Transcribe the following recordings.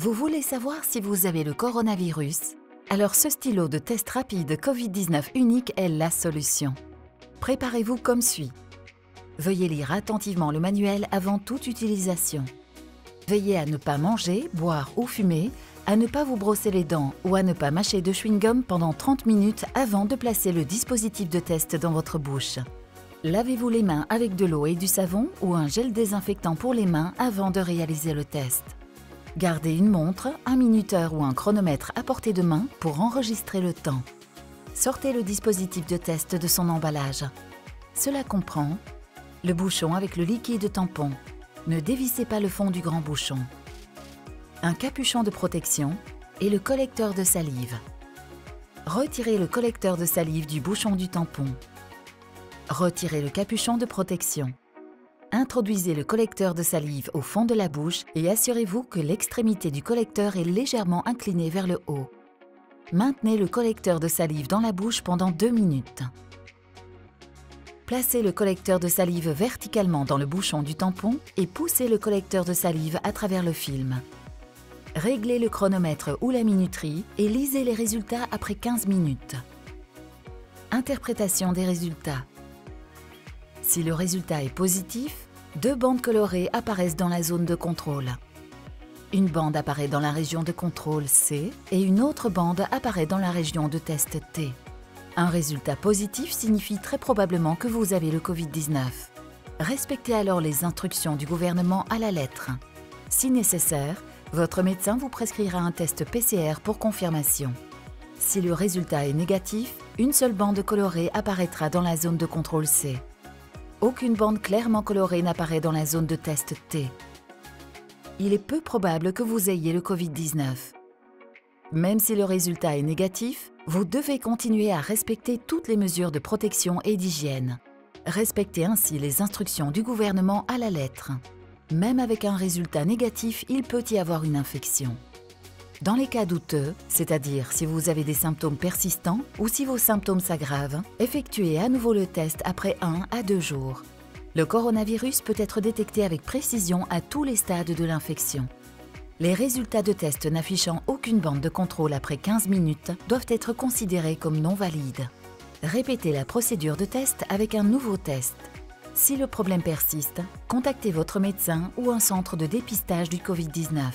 Vous voulez savoir si vous avez le coronavirus? Alors ce stylo de test rapide Covid-19 unique est la solution. Préparez-vous comme suit. Veuillez lire attentivement le manuel avant toute utilisation. Veillez à ne pas manger, boire ou fumer, à ne pas vous brosser les dents ou à ne pas mâcher de chewing-gum pendant 30 minutes avant de placer le dispositif de test dans votre bouche. Lavez-vous les mains avec de l'eau et du savon ou un gel désinfectant pour les mains avant de réaliser le test. Gardez une montre, un minuteur ou un chronomètre à portée de main pour enregistrer le temps. Sortez le dispositif de test de son emballage. Cela comprend le bouchon avec le liquide tampon. Ne dévissez pas le fond du grand bouchon. Un capuchon de protection et le collecteur de salive. Retirez le collecteur de salive du bouchon du tampon. Retirez le capuchon de protection. Introduisez le collecteur de salive au fond de la bouche et assurez-vous que l'extrémité du collecteur est légèrement inclinée vers le haut. Maintenez le collecteur de salive dans la bouche pendant 2 minutes. Placez le collecteur de salive verticalement dans le bouchon du tampon et poussez le collecteur de salive à travers le film. Réglez le chronomètre ou la minuterie et lisez les résultats après 15 minutes. Interprétation des résultats. Si le résultat est positif, 2 bandes colorées apparaissent dans la zone de contrôle. Une bande apparaît dans la région de contrôle C et une autre bande apparaît dans la région de test T. Un résultat positif signifie très probablement que vous avez le Covid-19. Respectez alors les instructions du gouvernement à la lettre. Si nécessaire, votre médecin vous prescrira un test PCR pour confirmation. Si le résultat est négatif, une seule bande colorée apparaîtra dans la zone de contrôle C. Aucune bande clairement colorée n'apparaît dans la zone de test T. Il est peu probable que vous ayez le Covid-19. Même si le résultat est négatif, vous devez continuer à respecter toutes les mesures de protection et d'hygiène. Respectez ainsi les instructions du gouvernement à la lettre. Même avec un résultat négatif, il peut y avoir une infection. Dans les cas douteux, c'est-à-dire si vous avez des symptômes persistants ou si vos symptômes s'aggravent, effectuez à nouveau le test après 1 à 2 jours. Le coronavirus peut être détecté avec précision à tous les stades de l'infection. Les résultats de test n'affichant aucune bande de contrôle après 15 minutes doivent être considérés comme non valides. Répétez la procédure de test avec un nouveau test. Si le problème persiste, contactez votre médecin ou un centre de dépistage du Covid-19.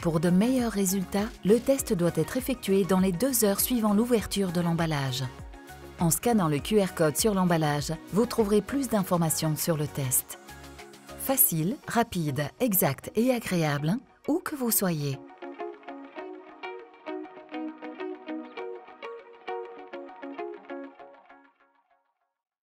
Pour de meilleurs résultats, le test doit être effectué dans les 2 heures suivant l'ouverture de l'emballage. En scannant le QR code sur l'emballage, vous trouverez plus d'informations sur le test. Facile, rapide, exact et agréable, où que vous soyez.